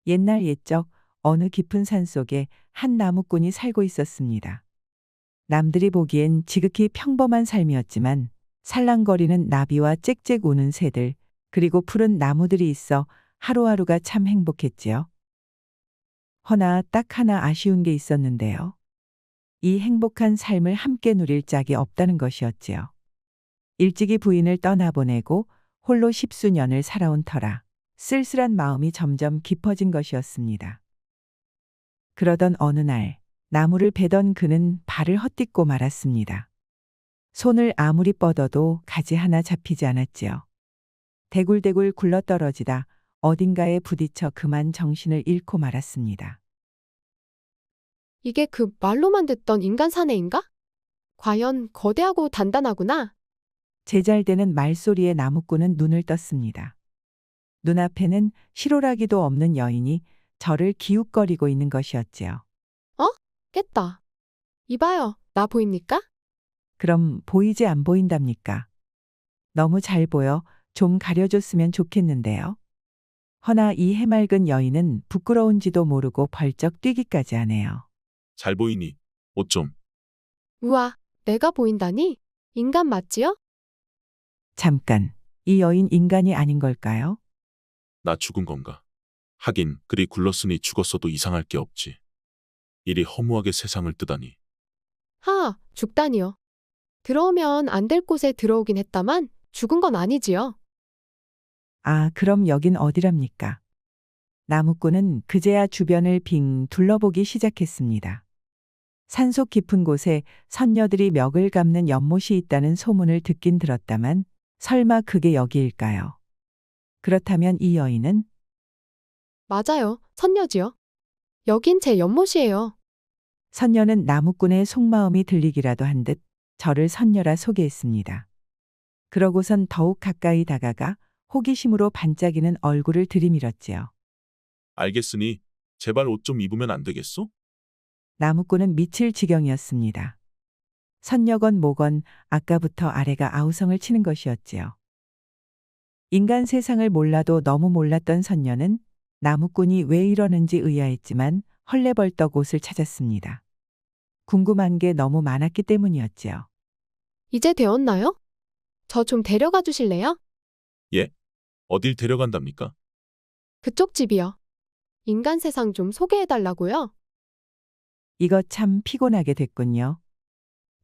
옛날 옛적 어느 깊은 산 속에 한 나무꾼이 살고 있었습니다. 남들이 보기엔 지극히 평범한 삶이었지만 살랑거리는 나비와 짹짹 우는 새들, 그리고 푸른 나무들이 있어 하루하루가 참 행복했지요. 허나 딱 하나 아쉬운 게 있었는데요. 이 행복한 삶을 함께 누릴 짝이 없다는 것이었지요. 일찍이 부인을 떠나보내고 홀로 십수년을 살아온 터라 쓸쓸한 마음이 점점 깊어진 것이었습니다. 그러던 어느 날 나무를 베던 그는 발을 헛딛고 말았습니다. 손을 아무리 뻗어도 가지 하나 잡히지 않았지요. 대굴대굴 굴러떨어지다 어딘가에 부딪혀 그만 정신을 잃고 말았습니다. 이게 그 말로만 듣던 인간 사내인가? 과연 거대하고 단단하구나. 제잘되는 말소리에 나무꾼은 눈을 떴습니다. 눈앞에는 실오라기도 없는 여인이 저를 기웃거리고 있는 것이었지요. 깼다. 이봐요. 나 보입니까? 그럼 보이지 안 보인답니까? 너무 잘 보여 좀 가려줬으면 좋겠는데요. 허나 이 해맑은 여인은 부끄러운지도 모르고 벌쩍 뛰기까지 하네요. 잘 보이니? 옷 좀. 우와, 내가 보인다니? 인간 맞지요? 잠깐, 이 여인 인간이 아닌 걸까요? 나 죽은 건가? 하긴 그리 굴렀으니 죽었어도 이상할 게 없지. 이리 허무하게 세상을 뜨다니. 하, 죽다니요. 들어오면 안 될 곳에 들어오긴 했다만 죽은 건 아니지요. 아, 그럼 여긴 어디랍니까? 나무꾼은 그제야 주변을 빙 둘러보기 시작했습니다. 산속 깊은 곳에 선녀들이 멱을 감는 연못이 있다는 소문을 듣긴 들었다만 설마 그게 여기일까요? 그렇다면 이 여인은 맞아요. 선녀지요. 여긴 제 연못이에요. 선녀는 나무꾼의 속마음이 들리기라도 한 듯 저를 선녀라 소개했습니다. 그러고선 더욱 가까이 다가가 호기심으로 반짝이는 얼굴을 들이밀었지요. 알겠으니 제발 옷 좀 입으면 안 되겠소? 나무꾼은 미칠 지경이었습니다. 선녀건 뭐건 아까부터 아래가 아우성을 치는 것이었지요. 인간 세상을 몰라도 너무 몰랐던 선녀는 나무꾼이 왜 이러는지 의아했지만 헐레벌떡 옷을 찾았습니다. 궁금한 게 너무 많았기 때문이었지요. 이제 되었나요? 저 좀 데려가 주실래요? 예? 어딜 데려간답니까? 그쪽 집이요. 인간 세상 좀 소개해달라고요? 이거 참 피곤하게 됐군요.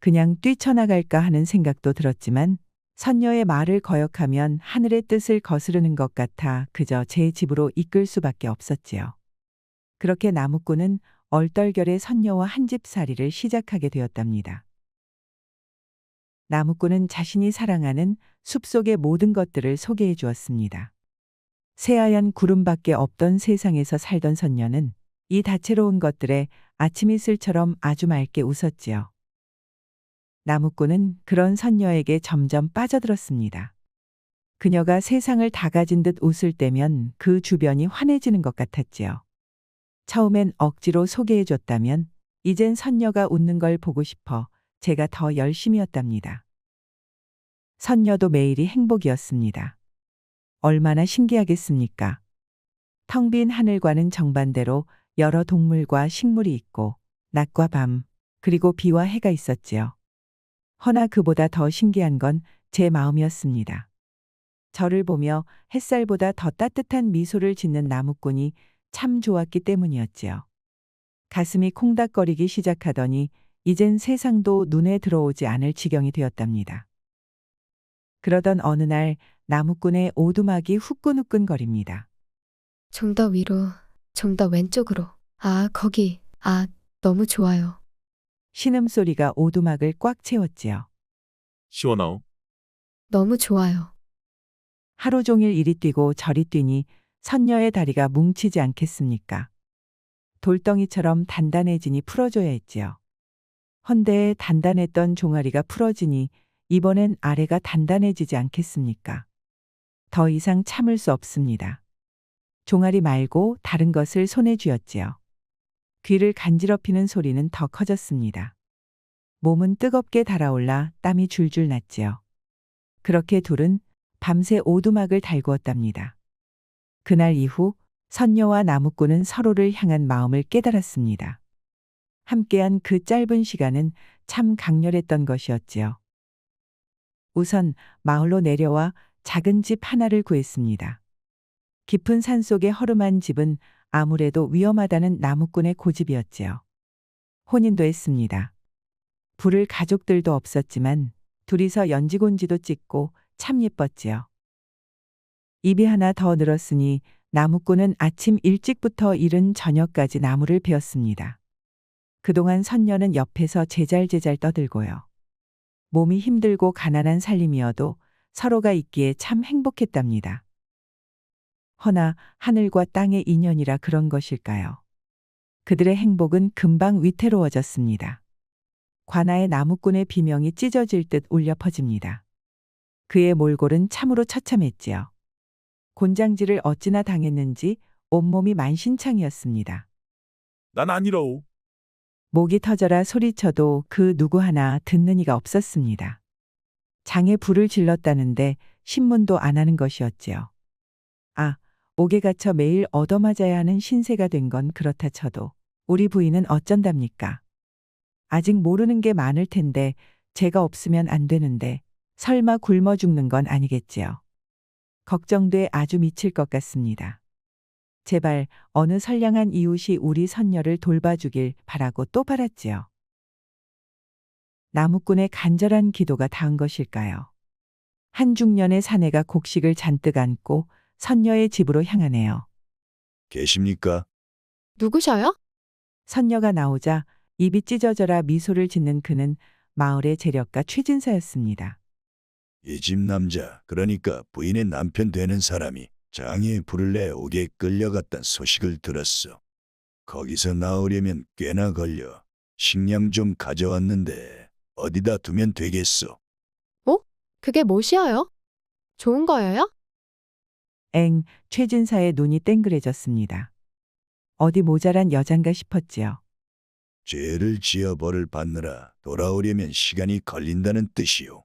그냥 뛰쳐나갈까 하는 생각도 들었지만 선녀의 말을 거역하면 하늘의 뜻을 거스르는 것 같아 그저 제 집으로 이끌 수밖에 없었지요. 그렇게 나무꾼은 얼떨결에 선녀와 한집살이를 시작하게 되었답니다. 나무꾼은 자신이 사랑하는 숲속의 모든 것들을 소개해 주었습니다. 새하얀 구름밖에 없던 세상에서 살던 선녀는 이 다채로운 것들에 아침 이슬처럼 아주 맑게 웃었지요. 나무꾼은 그런 선녀에게 점점 빠져들었습니다. 그녀가 세상을 다 가진 듯 웃을 때면 그 주변이 환해지는 것 같았지요. 처음엔 억지로 소개해 줬다면 이젠 선녀가 웃는 걸 보고 싶어 제가 더 열심이었답니다. 선녀도 매일이 행복이었습니다. 얼마나 신기하겠습니까? 텅 빈 하늘과는 정반대로 여러 동물과 식물이 있고 낮과 밤, 그리고 비와 해가 있었지요. 허나 그보다 더 신기한 건 제 마음이었습니다. 저를 보며 햇살보다 더 따뜻한 미소를 짓는 나무꾼이 참 좋았기 때문이었지요. 가슴이 콩닥거리기 시작하더니 이젠 세상도 눈에 들어오지 않을 지경이 되었답니다. 그러던 어느 날 나무꾼의 오두막이 후끈후끈거립니다. 좀 더 위로, 좀 더 왼쪽으로. 아, 거기. 아, 너무 좋아요. 신음소리가 오두막을 꽉 채웠지요. 시원하오? 너무 좋아요. 하루 종일 이리 뛰고 저리 뛰니 선녀의 다리가 뭉치지 않겠습니까? 돌덩이처럼 단단해지니 풀어줘야 했지요. 헌데 단단했던 종아리가 풀어지니 이번엔 아래가 단단해지지 않겠습니까? 더 이상 참을 수 없습니다. 종아리 말고 다른 것을 손에 쥐었지요. 귀를 간지럽히는 소리는 더 커졌습니다. 몸은 뜨겁게 달아올라 땀이 줄줄 났지요. 그렇게 둘은 밤새 오두막을 달구었답니다. 그날 이후 선녀와 나무꾼은 서로를 향한 마음을 깨달았습니다. 함께한 그 짧은 시간은 참 강렬했던 것이었지요. 우선 마을로 내려와 작은 집 하나를 구했습니다. 깊은 산속의 허름한 집은 아무래도 위험하다는 나무꾼의 고집이었지요. 혼인도 했습니다. 부를 가족들도 없었지만 둘이서 연지곤지도 찍고 참 예뻤지요. 입이 하나 더 늘었으니 나무꾼은 아침 일찍부터 이른 저녁까지 나무를 베었습니다. 그동안 선녀는 옆에서 제잘제잘 떠들고요. 몸이 힘들고 가난한 살림이어도 서로가 있기에 참 행복했답니다. 허나 하늘과 땅의 인연이라 그런 것일까요? 그들의 행복은 금방 위태로워졌습니다. 관아의 나무꾼의 비명이 찢어질 듯 울려 퍼집니다. 그의 몰골은 참으로 처참했지요. 곤장질을 어찌나 당했는지 온몸이 만신창이었습니다. 난 아니로우. 목이 터져라 소리쳐도 그 누구 하나 듣는 이가 없었습니다. 장에 불을 질렀다는데 신문도 안 하는 것이었지요. 아, 옥에 갇혀 매일 얻어맞아야 하는 신세가 된 건 그렇다 쳐도 우리 부인은 어쩐답니까? 아직 모르는 게 많을 텐데 제가 없으면 안 되는데 설마 굶어 죽는 건 아니겠지요. 걱정돼 아주 미칠 것 같습니다. 제발 어느 선량한 이웃이 우리 선녀를 돌봐주길 바라고 또 바랐지요. 나무꾼의 간절한 기도가 닿은 것일까요? 한 중년의 사내가 곡식을 잔뜩 안고 선녀의 집으로 향하네요. 계십니까? 누구셔요? 선녀가 나오자 입이 찢어져라 미소를 짓는 그는 마을의 재력가 최진사였습니다. 이 집 남자, 그러니까 부인의 남편 되는 사람이 장에 불을 내 옥에 끌려갔단 소식을 들었어. 거기서 나오려면 꽤나 걸려. 식량 좀 가져왔는데 어디다 두면 되겠소? 그게 뭐시여요? 좋은 거예요? 엥, 최진사의 눈이 땡그레졌습니다. 어디 모자란 여잔가 싶었지요. 죄를 지어 벌을 받느라 돌아오려면 시간이 걸린다는 뜻이오.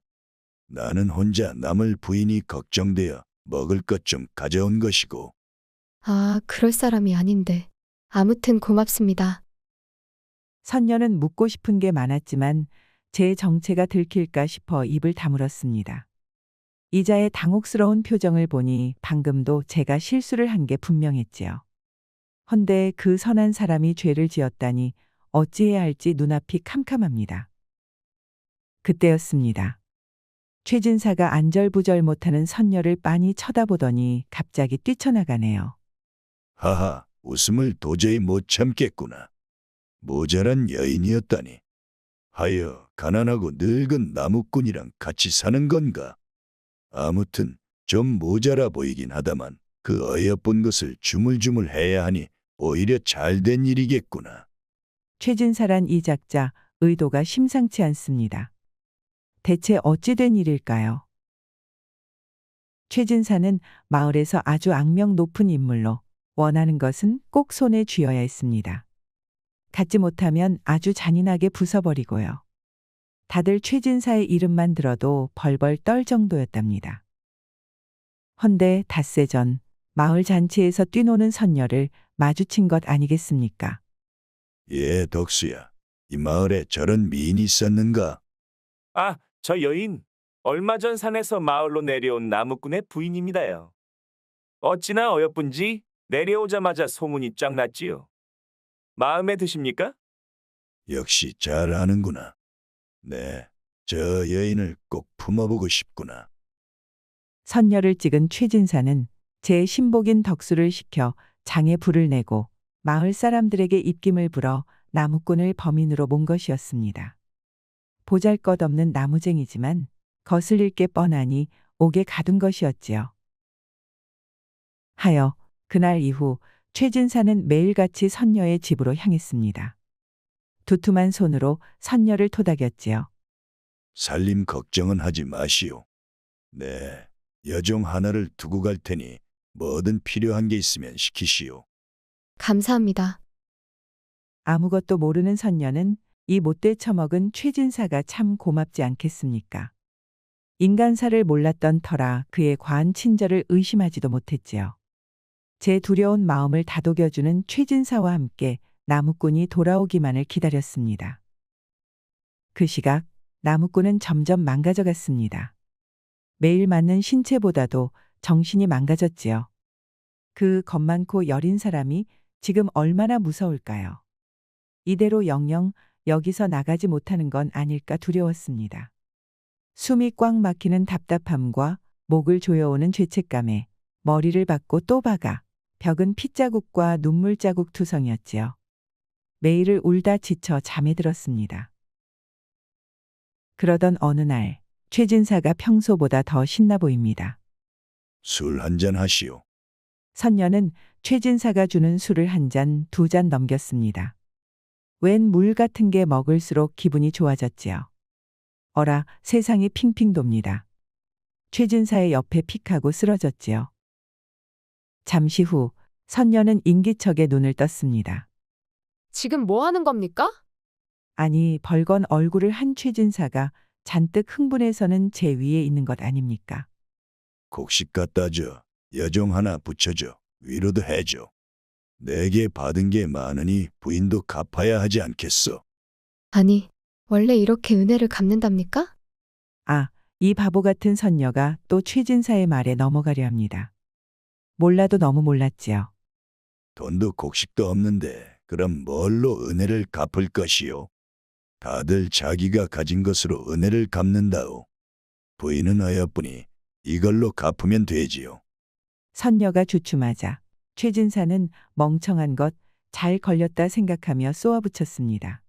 나는 혼자 남을 부인이 걱정되어 먹을 것 좀 가져온 것이고. 아, 그럴 사람이 아닌데. 아무튼 고맙습니다. 선녀는 묻고 싶은 게 많았지만 제 정체가 들킬까 싶어 입을 다물었습니다. 이자의 당혹스러운 표정을 보니 방금도 제가 실수를 한 게 분명했지요. 헌데 그 선한 사람이 죄를 지었다니 어찌해야 할지 눈앞이 캄캄합니다. 그때였습니다. 최진사가 안절부절 못하는 선녀를 빤히 쳐다보더니 갑자기 뛰쳐나가네요. 하하, 웃음을 도저히 못 참겠구나. 모자란 여인이었다니. 하여 가난하고 늙은 나무꾼이랑 같이 사는 건가? 아무튼 좀 모자라 보이긴 하다만 그 어여쁜 것을 주물주물 해야 하니 오히려 잘된 일이겠구나. 최진사란 이 작자 의도가 심상치 않습니다. 대체 어찌 된 일일까요? 최진사는 마을에서 아주 악명 높은 인물로 원하는 것은 꼭 손에 쥐어야 했습니다. 갖지 못하면 아주 잔인하게 부숴버리고요. 다들 최진사의 이름만 들어도 벌벌 떨 정도였답니다. 헌데 닷새 전 마을 잔치에서 뛰노는 선녀를 마주친 것 아니겠습니까? 예, 덕수야. 이 마을에 저런 미인이 있었는가? 아, 저 여인. 얼마 전 산에서 마을로 내려온 나무꾼의 부인입니다요. 어찌나 어여쁜지 내려오자마자 소문이 쫙 났지요. 마음에 드십니까? 역시 잘 아는구나. 네, 저 여인을 꼭 품어보고 싶구나. 선녀를 찍은 최진사는 제 신복인 덕수를 시켜 장에 불을 내고 마을 사람들에게 입김을 불어 나무꾼을 범인으로 몬 것이었습니다. 보잘것없는 나무쟁이지만 거슬릴 게 뻔하니 옥에 가둔 것이었지요. 하여 그날 이후 최진사는 매일같이 선녀의 집으로 향했습니다. 두툼한 손으로 선녀를 토닥였지요. 살림 걱정은 하지 마시오. 네, 여종 하나를 두고 갈 테니 뭐든 필요한 게 있으면 시키시오. 감사합니다. 아무것도 모르는 선녀는 이 못돼 처먹은 최진사가 참 고맙지 않겠습니까? 인간사를 몰랐던 터라 그의 과한 친절을 의심하지도 못했지요. 제 두려운 마음을 다독여주는 최진사와 함께 나무꾼이 돌아오기만을 기다렸습니다. 그 시각 나무꾼은 점점 망가져갔습니다. 매일 맞는 신체보다도 정신이 망가졌지요. 그 겁 많고 여린 사람이 지금 얼마나 무서울까요? 이대로 영영 여기서 나가지 못하는 건 아닐까 두려웠습니다. 숨이 꽉 막히는 답답함과 목을 조여오는 죄책감에 머리를 박고 또 박아 벽은 핏자국과 눈물자국 투성이었지요. 매일을 울다 지쳐 잠에 들었습니다. 그러던 어느 날 최진사가 평소보다 더 신나 보입니다. 술 한잔 하시오. 선녀는 최진사가 주는 술을 한 잔, 두 잔 넘겼습니다. 웬 물 같은 게 먹을수록 기분이 좋아졌지요. 어라, 세상이 핑핑 돕니다. 최진사의 옆에 픽하고 쓰러졌지요. 잠시 후 선녀는 인기척에 눈을 떴습니다. 지금 뭐 하는 겁니까? 아니, 벌건 얼굴을 한 최진사가 잔뜩 흥분해서는 제 위에 있는 것 아닙니까? 곡식 갖다 줘. 여종 하나 붙여줘. 위로도 해줘. 내게 받은 게 많으니 부인도 갚아야 하지 않겠소. 아니, 원래 이렇게 은혜를 갚는답니까? 아, 이 바보 같은 선녀가 또 최진사의 말에 넘어가려 합니다. 몰라도 너무 몰랐지요. 돈도 곡식도 없는데 그럼 뭘로 은혜를 갚을 것이오? 다들 자기가 가진 것으로 은혜를 갚는다오. 부인은 어여쁘니 이걸로 갚으면 되지요. 선녀가 주춤하자 최진사는 멍청한 것 잘 걸렸다 생각하며 쏘아붙였습니다.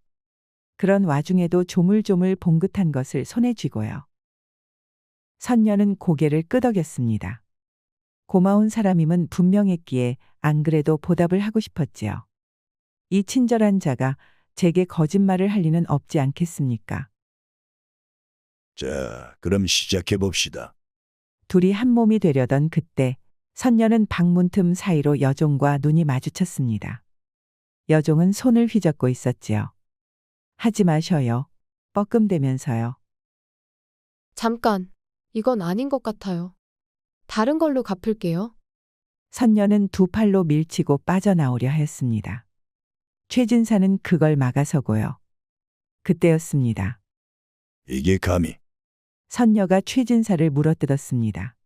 그런 와중에도 조물조물 봉긋한 것을 손에 쥐고요. 선녀는 고개를 끄덕였습니다. 고마운 사람임은 분명했기에 안 그래도 보답을 하고 싶었지요. 이 친절한 자가 제게 거짓말을 할 리는 없지 않겠습니까? 자, 그럼 시작해 봅시다. 둘이 한 몸이 되려던 그때 선녀는 방문 틈 사이로 여종과 눈이 마주쳤습니다. 여종은 손을 휘젓고 있었지요. 하지 마셔요. 뻐끔대면서요. 잠깐, 이건 아닌 것 같아요. 다른 걸로 갚을게요. 선녀는 두 팔로 밀치고 빠져나오려 하였습니다. 최진사는 그걸 막아서고요. 그때였습니다. 이게 감히 선녀가 최진사를 물어뜯었습니다.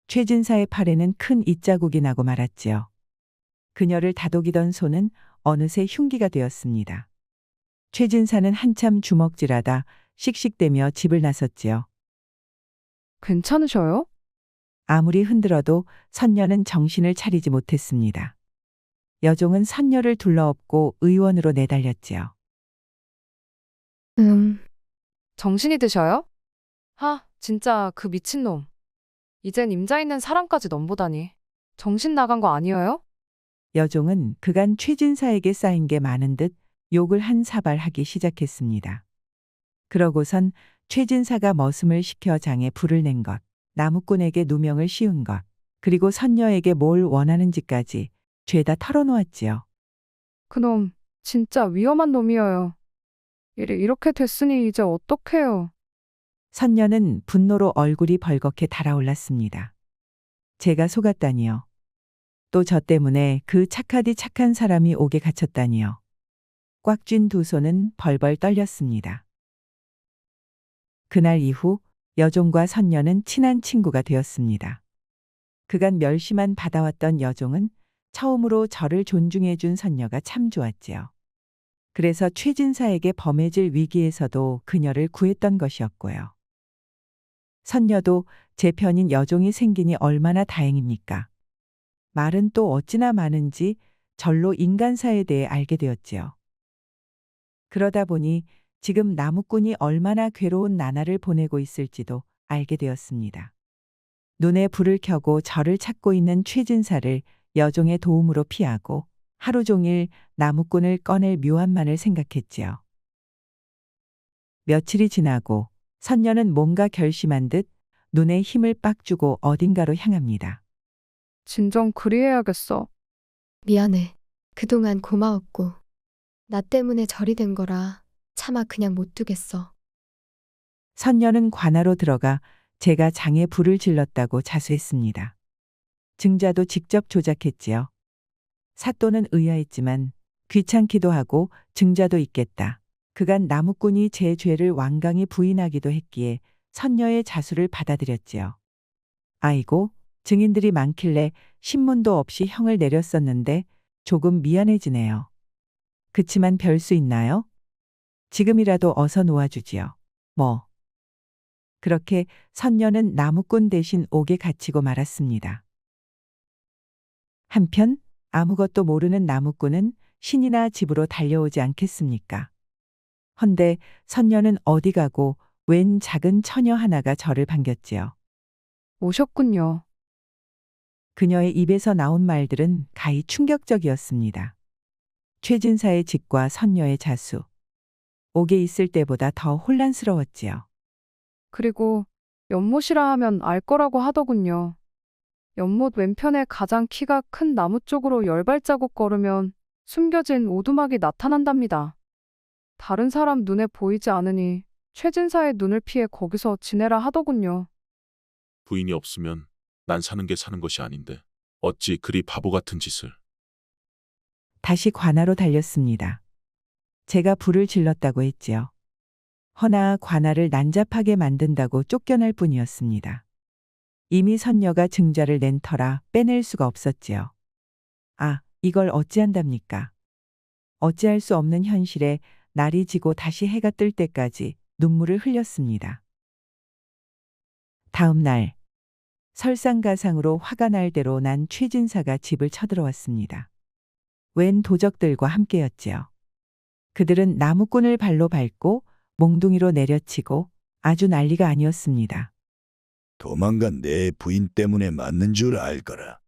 최진사의 팔에는 큰 입자국이 나고 말았지요. 그녀를 다독이던 손은 어느새 흉기가 되었습니다. 최진사는 한참 주먹질하다 씩씩대며 집을 나섰지요. 괜찮으셔요? 아무리 흔들어도 선녀는 정신을 차리지 못했습니다. 여종은 선녀를 둘러엎고 의원으로 내달렸지요. 정신이 드셔요? 하, 진짜 그 미친놈. 이젠 임자 있는 사람까지 넘보다니. 정신 나간 거 아니에요? 여종은 그간 최진사에게 쌓인 게 많은 듯 욕을 한 사발 하기 시작했습니다. 그러고선 최진사가 머슴을 시켜 장에 불을 낸 것, 나무꾼에게 누명을 씌운 것, 그리고 선녀에게 뭘 원하는지까지 죄다 털어놓았지요. 그놈, 진짜 위험한 놈이에요. 일이 이렇게 됐으니 이제 어떡해요. 선녀는 분노로 얼굴이 벌겋게 달아올랐습니다. 제가 속았다니요. 또 저 때문에 그 착하디 착한 사람이 옥에 갇혔다니요. 꽉 쥔 두 손은 벌벌 떨렸습니다. 그날 이후 여종과 선녀는 친한 친구가 되었습니다. 그간 멸시만 받아왔던 여종은 처음으로 저를 존중해 준 선녀가 참 좋았지요. 그래서 최진사에게 범해질 위기에서도 그녀를 구했던 것이었고요. 선녀도 제 편인 여종이 생기니 얼마나 다행입니까? 말은 또 어찌나 많은지 절로 인간사에 대해 알게 되었지요. 그러다 보니 지금 나무꾼이 얼마나 괴로운 나날을 보내고 있을지도 알게 되었습니다. 눈에 불을 켜고 저를 찾고 있는 최진사를 여종의 도움으로 피하고 하루 종일 나무꾼을 꺼낼 묘한만을 생각했지요. 며칠이 지나고 선녀는 뭔가 결심한 듯 눈에 힘을 빡 주고 어딘가로 향합니다. 진정 그리해야겠어. 미안해. 그동안 고마웠고. 나 때문에 절이 된 거라 차마 그냥 못 두겠어. 선녀는 관하로 들어가 제가 장에 불을 질렀다고 자수했습니다. 증자도 직접 조작했지요. 사또는 의아했지만 귀찮기도 하고 증자도 있겠다. 그간 나무꾼이 제 죄를 완강히 부인하기도 했기에 선녀의 자수를 받아들였지요. 아이고, 증인들이 많길래 신문도 없이 형을 내렸었는데 조금 미안해지네요. 그치만 별 수 있나요? 지금이라도 어서 놓아주지요. 뭐. 그렇게 선녀는 나무꾼 대신 옥에 갇히고 말았습니다. 한편 아무것도 모르는 나무꾼은 신이나 집으로 달려오지 않겠습니까? 헌데 선녀는 어디 가고 웬 작은 처녀 하나가 저를 반겼지요. 오셨군요. 그녀의 입에서 나온 말들은 가히 충격적이었습니다. 최진사의 직과 선녀의 자수. 옥에 있을 때보다 더 혼란스러웠지요. 그리고 연못이라 하면 알 거라고 하더군요. 연못 왼편에 가장 키가 큰 나무 쪽으로 10발자국 걸으면 숨겨진 오두막이 나타난답니다. 다른 사람 눈에 보이지 않으니 최진사의 눈을 피해 거기서 지내라 하더군요. 부인이 없으면 난 사는 게 사는 것이 아닌데 어찌 그리 바보 같은 짓을. 다시 관아로 달렸습니다. 제가 불을 질렀다고 했지요. 허나 관아를 난잡하게 만든다고 쫓겨날 뿐이었습니다. 이미 선녀가 증자를 낸 터라 빼낼 수가 없었지요. 아, 이걸 어찌한답니까? 어찌할 수 없는 현실에 날이 지고 다시 해가 뜰 때까지 눈물을 흘렸습니다. 다음 날, 설상가상으로 화가 날 대로 난 최진사가 집을 쳐들어왔습니다. 웬 도적들과 함께였지요. 그들은 나무꾼을 발로 밟고 몽둥이로 내려치고 아주 난리가 아니었습니다. 도망간 내 부인 때문에 맞는 줄 알 거라.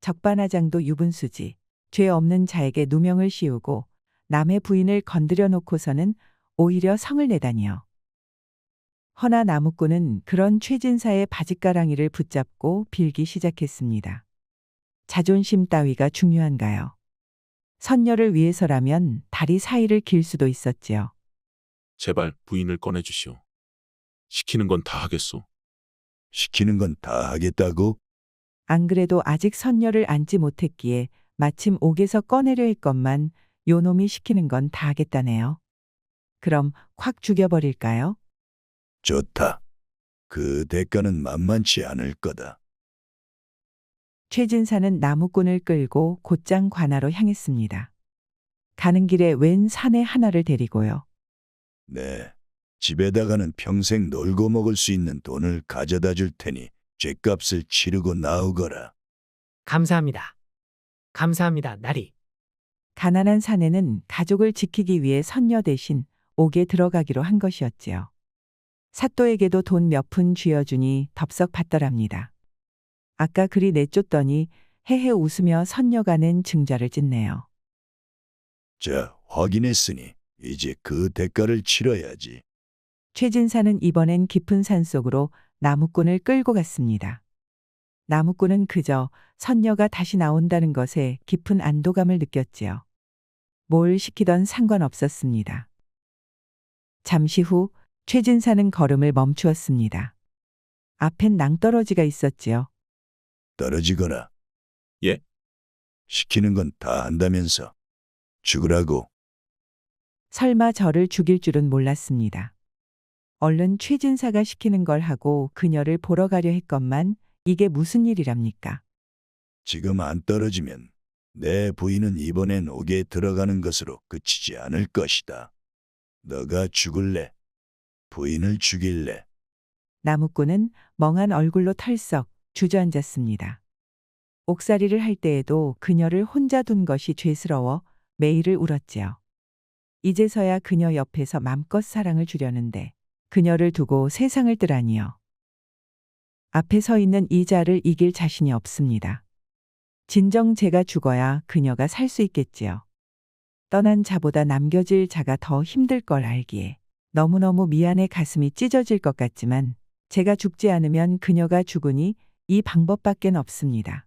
적반하장도 유분수지. 죄 없는 자에게 누명을 씌우고 남의 부인을 건드려 놓고서는 오히려 성을 내다니요. 허나 나무꾼은 그런 최진사의 바짓가랑이를 붙잡고 빌기 시작했습니다. 자존심 따위가 중요한가요? 선녀를 위해서라면 다리 사이를 길 수도 있었지요. 제발 부인을 꺼내주시오. 시키는 건 다 하겠소. 시키는 건 다 하겠다고? 안 그래도 아직 선녀를 앉지 못했기에 마침 옥에서 꺼내려 했건만 요놈이 시키는 건 다 하겠다네요. 그럼 확 죽여버릴까요? 좋다. 그 대가는 만만치 않을 거다. 최진사는 나무꾼을 끌고 곧장 관아로 향했습니다. 가는 길에 웬 사내 하나를 데리고요. 네. 집에다가는 평생 놀고 먹을 수 있는 돈을 가져다 줄 테니 죗값을 치르고 나오거라. 감사합니다. 감사합니다, 나리. 가난한 사내는 가족을 지키기 위해 선녀 대신 옥에 들어가기로 한 것이었지요. 사또에게도 돈 몇 푼 쥐어주니 덥석 받더랍니다. 아까 그리 내쫓더니 헤헤 웃으며 선녀가 낸 증자를 찢네요. 자, 확인했으니 이제 그 대가를 치러야지. 최진사는 이번엔 깊은 산속으로 나무꾼을 끌고 갔습니다. 나무꾼은 그저 선녀가 다시 나온다는 것에 깊은 안도감을 느꼈지요. 뭘 시키던 상관없었습니다. 잠시 후 최진사는 걸음을 멈추었습니다. 앞엔 낭떠러지가 있었지요. 떨어지거라. 예? 시키는 건 다 한다면서. 죽으라고. 설마 저를 죽일 줄은 몰랐습니다. 얼른 최진사가 시키는 걸 하고 그녀를 보러 가려 했건만 이게 무슨 일이랍니까? 지금 안 떨어지면 내 부인은 이번엔 옥에 들어가는 것으로 그치지 않을 것이다. 너가 죽을래? 부인을 죽일래? 나무꾼은 멍한 얼굴로 털썩 주저앉았습니다. 옥살이를 할 때에도 그녀를 혼자 둔 것이 죄스러워 매일을 울었지요. 이제서야 그녀 옆에서 맘껏 사랑을 주려는데 그녀를 두고 세상을 뜨라니요. 앞에 서 있는 이 자를 이길 자신이 없습니다. 진정 제가 죽어야 그녀가 살 수 있겠지요. 떠난 자보다 남겨질 자가 더 힘들 걸 알기에 너무너무 미안해 가슴이 찢어질 것 같지만 제가 죽지 않으면 그녀가 죽으니 이 방법밖엔 없습니다.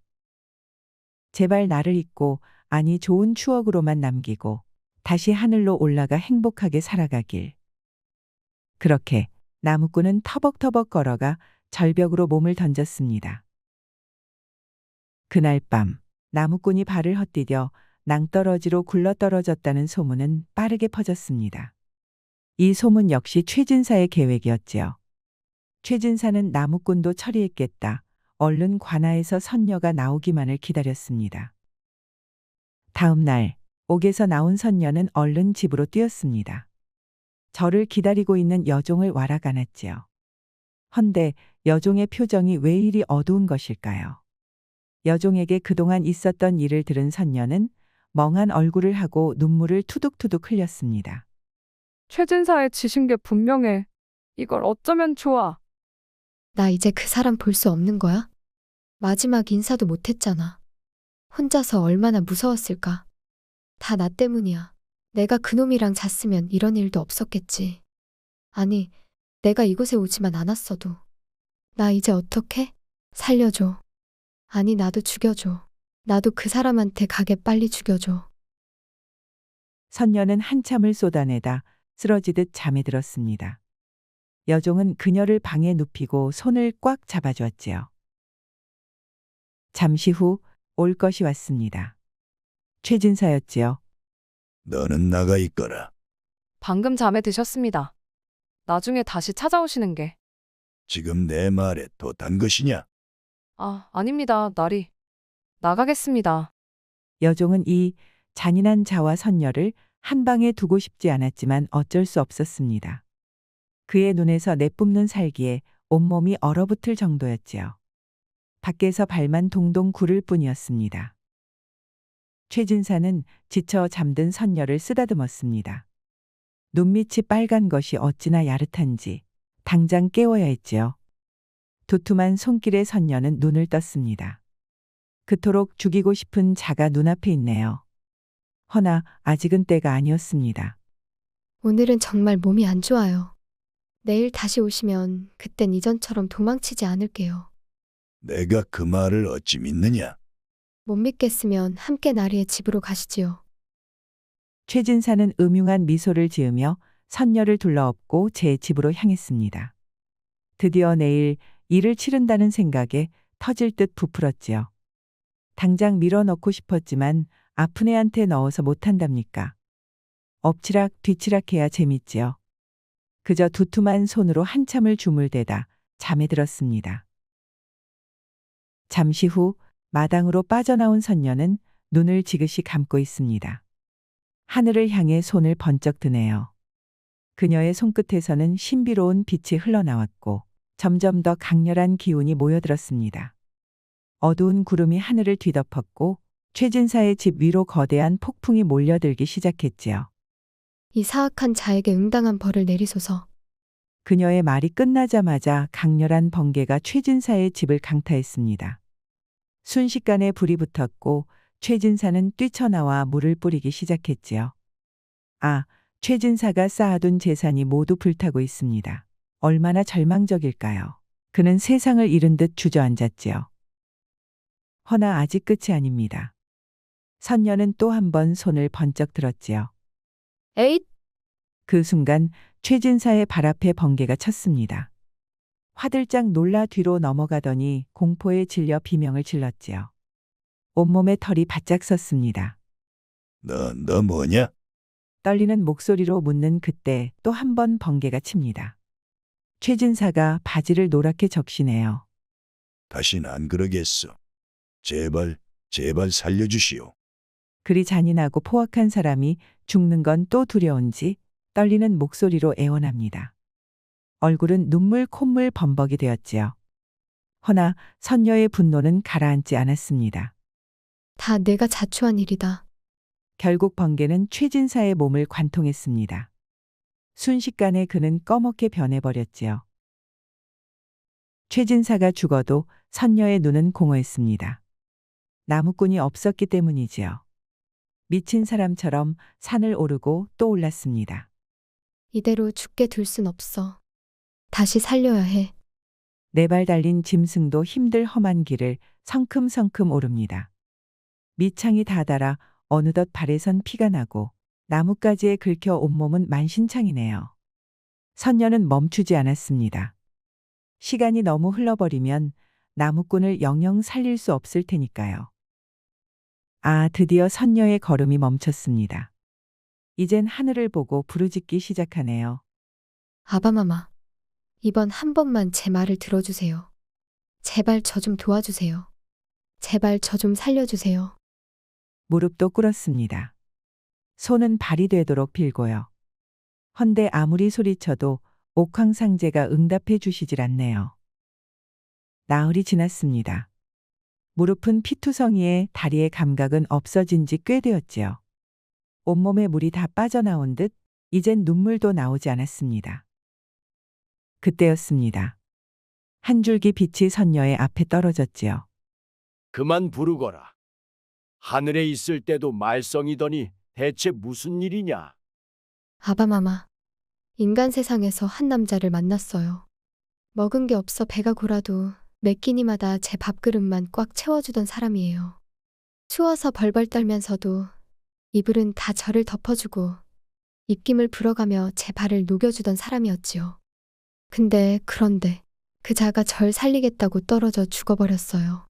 제발 나를 잊고 아니 좋은 추억으로만 남기고 다시 하늘로 올라가 행복하게 살아가길. 그렇게 나무꾼은 터벅터벅 걸어가 절벽으로 몸을 던졌습니다. 그날 밤 나무꾼이 발을 헛디뎌 낭떠러지로 굴러떨어졌다는 소문은 빠르게 퍼졌습니다. 이 소문 역시 최진사의 계획이었지요. 최진사는 나무꾼도 처리했겠다. 얼른 관아에서 선녀가 나오기만을 기다렸습니다. 다음 날 옥에서 나온 선녀는 얼른 집으로 뛰었습니다. 저를 기다리고 있는 여종을 와락 안았지요. 헌데 여종의 표정이 왜 이리 어두운 것일까요? 여종에게 그동안 있었던 일을 들은 선녀는 멍한 얼굴을 하고 눈물을 투둑투둑 흘렸습니다. 최진사의 지신 게 분명해. 이걸 어쩌면 좋아. 나 이제 그 사람 볼 수 없는 거야? 마지막 인사도 못했잖아. 혼자서 얼마나 무서웠을까? 다 나 때문이야. 내가 그놈이랑 잤으면 이런 일도 없었겠지. 아니, 내가 이곳에 오지만 않았어도. 나 이제 어떡해? 살려줘. 아니, 나도 죽여줘. 나도 그 사람한테 가게 빨리 죽여줘. 선녀는 한참을 쏟아내다 쓰러지듯 잠에 들었습니다. 여종은 그녀를 방에 눕히고 손을 꽉 잡아주었지요. 잠시 후 올 것이 왔습니다. 최진사였지요. 너는 나가 있거라. 방금 잠에 드셨습니다. 나중에 다시 찾아오시는 게. 지금 내 말에 도탄 것이냐? 아, 아닙니다, 나리. 나가겠습니다. 여종은 이 잔인한 자와 선녀를 한 방에 두고 싶지 않았지만 어쩔 수 없었습니다. 그의 눈에서 내뿜는 살기에 온몸이 얼어붙을 정도였지요. 밖에서 발만 동동 구를 뿐이었습니다. 최진사는 지쳐 잠든 선녀를 쓰다듬었습니다. 눈밑이 빨간 것이 어찌나 야릇한지 당장 깨워야 했지요. 두툼한 손길의 선녀는 눈을 떴습니다. 그토록 죽이고 싶은 자가 눈앞에 있네요. 허나 아직은 때가 아니었습니다. 오늘은 정말 몸이 안 좋아요. 내일 다시 오시면 그땐 이전처럼 도망치지 않을게요. 내가 그 말을 어찌 믿느냐? 못 믿겠으면 함께 나리의 집으로 가시지요. 최진사는 음흉한 미소를 지으며 선녀를 둘러엎고 제 집으로 향했습니다. 드디어 내일 일을 치른다는 생각에 터질 듯 부풀었지요. 당장 밀어넣고 싶었지만 아픈 애한테 넣어서 못한답니까? 엎치락 뒤치락 해야 재밌지요. 그저 두툼한 손으로 한참을 주물대다 잠에 들었습니다. 잠시 후 마당으로 빠져나온 선녀는 눈을 지그시 감고 있습니다. 하늘을 향해 손을 번쩍 드네요. 그녀의 손끝에서는 신비로운 빛이 흘러나왔고 점점 더 강렬한 기운이 모여들었습니다. 어두운 구름이 하늘을 뒤덮었고 최진사의 집 위로 거대한 폭풍이 몰려들기 시작했지요. 이 사악한 자에게 응당한 벌을 내리소서. 그녀의 말이 끝나자마자 강렬한 번개가 최진사의 집을 강타했습니다. 순식간에 불이 붙었고 최진사는 뛰쳐나와 물을 뿌리기 시작했지요. 아, 최진사가 쌓아둔 재산이 모두 불타고 있습니다. 얼마나 절망적일까요? 그는 세상을 잃은 듯 주저앉았지요. 허나 아직 끝이 아닙니다. 선녀는 또 한 번 손을 번쩍 들었지요. 에잇! 그 순간 최진사의 발 앞에 번개가 쳤습니다. 화들짝 놀라 뒤로 넘어가더니 공포에 질려 비명을 질렀지요. 온몸에 털이 바짝 섰습니다. 너 뭐냐? 떨리는 목소리로 묻는 그때 또 한 번 번개가 칩니다. 최진사가 바지를 노랗게 적시네요. 다신 안 그러겠소. 제발 살려주시오. 그리 잔인하고 포악한 사람이 죽는 건 또 두려운지 떨리는 목소리로 애원합니다. 얼굴은 눈물 콧물 범벅이 되었지요. 허나 선녀의 분노는 가라앉지 않았습니다. 다 내가 자초한 일이다. 결국 번개는 최진사의 몸을 관통했습니다. 순식간에 그는 꺼멓게 변해버렸지요. 최진사가 죽어도 선녀의 눈은 공허했습니다. 나무꾼이 없었기 때문이지요. 미친 사람처럼 산을 오르고 또 올랐습니다. 이대로 죽게 둘 순 없어. 다시 살려야 해. 네 발 달린 짐승도 힘들 험한 길을 성큼성큼 오릅니다. 밑창이 다다라 어느덧 발에선 피가 나고 나뭇가지에 긁혀 온몸은 만신창이네요. 선녀는 멈추지 않았습니다. 시간이 너무 흘러버리면 나무꾼을 영영 살릴 수 없을 테니까요. 아, 드디어 선녀의 걸음이 멈췄습니다. 이젠 하늘을 보고 부르짖기 시작하네요. 아바마마, 이번 한 번만 제 말을 들어주세요. 제발 저 좀 도와주세요. 제발 저 좀 살려주세요. 무릎도 꿇었습니다. 손은 발이 되도록 빌고요. 헌데 아무리 소리쳐도 옥황상제가 응답해 주시질 않네요. 나흘이 지났습니다. 무릎은 피투성이에 다리의 감각은 없어진 지 꽤 되었지요. 온몸에 물이 다 빠져나온 듯 이젠 눈물도 나오지 않았습니다. 그때였습니다. 한 줄기 빛이 선녀의 앞에 떨어졌지요. 그만 부르거라. 하늘에 있을 때도 말썽이더니 대체 무슨 일이냐? 아바마마, 인간 세상에서 한 남자를 만났어요. 먹은 게 없어 배가 골아도 매 끼니마다 제 밥그릇만 꽉 채워주던 사람이에요. 추워서 벌벌 떨면서도 이불은 다 저를 덮어주고 입김을 불어가며 제 발을 녹여주던 사람이었지요. 그런데 그 자가 절 살리겠다고 떨어져 죽어버렸어요.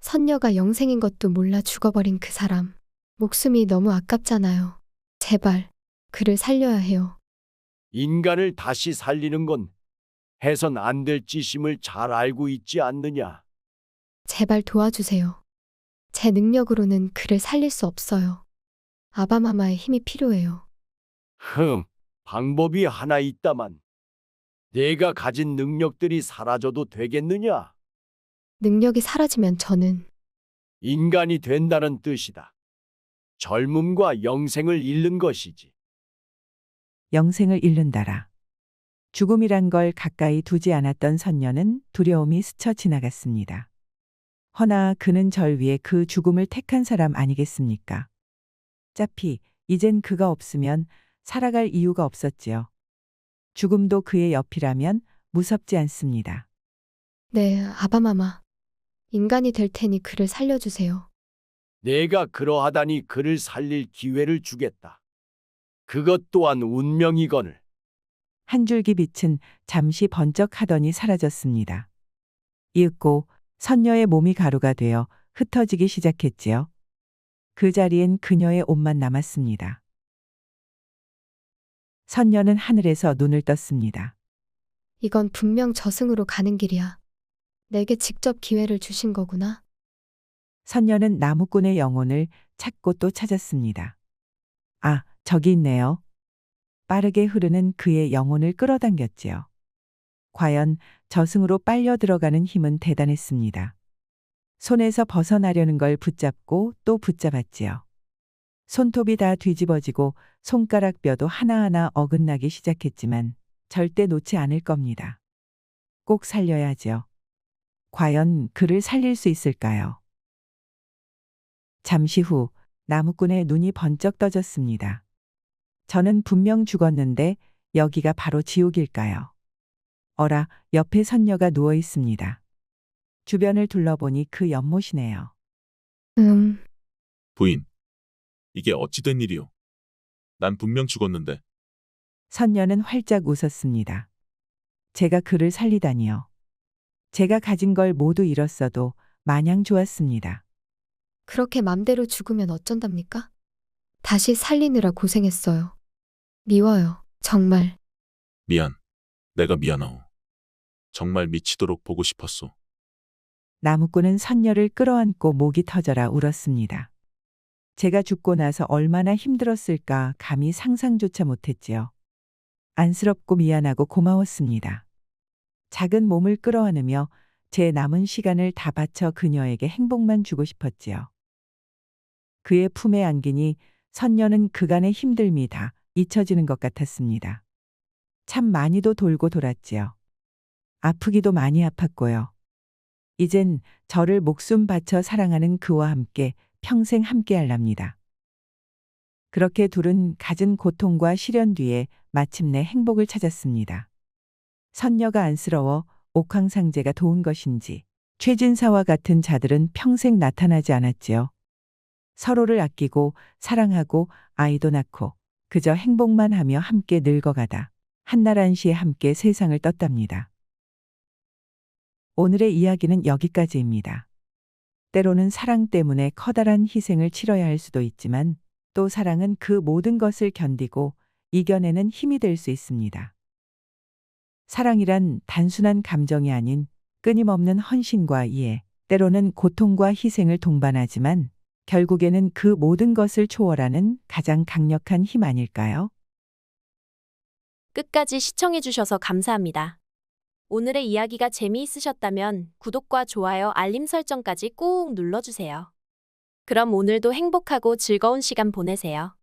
선녀가 영생인 것도 몰라 죽어버린 그 사람. 목숨이 너무 아깝잖아요. 제발 그를 살려야 해요. 인간을 다시 살리는 건 해선 안 될 짓임을 잘 알고 있지 않느냐? 제발 도와주세요. 제 능력으로는 그를 살릴 수 없어요. 아바마마의 힘이 필요해요. 방법이 하나 있다만 내가 가진 능력들이 사라져도 되겠느냐? 능력이 사라지면 저는 인간이 된다는 뜻이다. 젊음과 영생을 잃는 것이지. 영생을 잃는다라. 죽음이란 걸 가까이 두지 않았던 선녀는 두려움이 스쳐 지나갔습니다. 허나 그는 절 위해 그 죽음을 택한 사람 아니겠습니까? 짜피, 이젠 그가 없으면 살아갈 이유가 없었지요. 죽음도 그의 옆이라면 무섭지 않습니다. 네, 아바마마. 인간이 될 테니 그를 살려주세요. 내가 그러하다니 그를 살릴 기회를 주겠다. 그것 또한 운명이거늘. 한 줄기 빛은 잠시 번쩍하더니 사라졌습니다. 이윽고 선녀의 몸이 가루가 되어 흩어지기 시작했지요. 그 자리엔 그녀의 옷만 남았습니다. 선녀는 하늘에서 눈을 떴습니다. 이건 분명 저승으로 가는 길이야. 내게 직접 기회를 주신 거구나. 선녀는 나무꾼의 영혼을 찾고 또 찾았습니다. 아, 저기 있네요. 빠르게 흐르는 그의 영혼을 끌어당겼지요. 과연 저승으로 빨려 들어가는 힘은 대단했습니다. 손에서 벗어나려는 걸 붙잡고 또 붙잡았지요. 손톱이 다 뒤집어지고 손가락 뼈도 하나하나 어긋나기 시작했지만 절대 놓지 않을 겁니다. 꼭 살려야죠. 과연 그를 살릴 수 있을까요? 잠시 후 나무꾼의 눈이 번쩍 떠졌습니다. 저는 분명 죽었는데 여기가 바로 지옥일까요? 어라, 옆에 선녀가 누워 있습니다. 주변을 둘러보니 그 연못이네요. 부인, 이게 어찌 된 일이오? 난 분명 죽었는데. 선녀는 활짝 웃었습니다. 제가 그를 살리다니요. 제가 가진 걸 모두 잃었어도 마냥 좋았습니다. 그렇게 맘대로 죽으면 어쩐답니까? 다시 살리느라 고생했어요. 미워요. 정말. 미안. 내가 미안하오. 정말 미치도록 보고 싶었소. 나무꾼은 선녀를 끌어안고 목이 터져라 울었습니다. 제가 죽고 나서 얼마나 힘들었을까 감히 상상조차 못했지요. 안쓰럽고 미안하고 고마웠습니다. 작은 몸을 끌어안으며 제 남은 시간을 다 바쳐 그녀에게 행복만 주고 싶었지요. 그의 품에 안기니 선녀는 그간의 힘듦이 다 잊혀지는 것 같았습니다. 참 많이도 돌고 돌았지요. 아프기도 많이 아팠고요. 이젠 저를 목숨 바쳐 사랑하는 그와 함께 평생 함께할랍니다. 그렇게 둘은 갖은 고통과 시련 뒤에 마침내 행복을 찾았습니다. 선녀가 안쓰러워 옥황상제가 도운 것인지 최진사와 같은 자들은 평생 나타나지 않았지요. 서로를 아끼고 사랑하고 아이도 낳고 그저 행복만 하며 함께 늙어가다 한날 한시에 함께 세상을 떴답니다. 오늘의 이야기는 여기까지입니다. 때로는 사랑 때문에 커다란 희생을 치러야 할 수도 있지만 또 사랑은 그 모든 것을 견디고 이겨내는 힘이 될 수 있습니다. 사랑이란 단순한 감정이 아닌 끊임없는 헌신과 이해, 때로는 고통과 희생을 동반하지만 결국에는 그 모든 것을 초월하는 가장 강력한 힘 아닐까요? 끝까지 시청해주셔서 감사합니다. 오늘의 이야기가 재미있으셨다면 구독과 좋아요, 알림 설정까지 꾹 눌러주세요. 그럼 오늘도 행복하고 즐거운 시간 보내세요.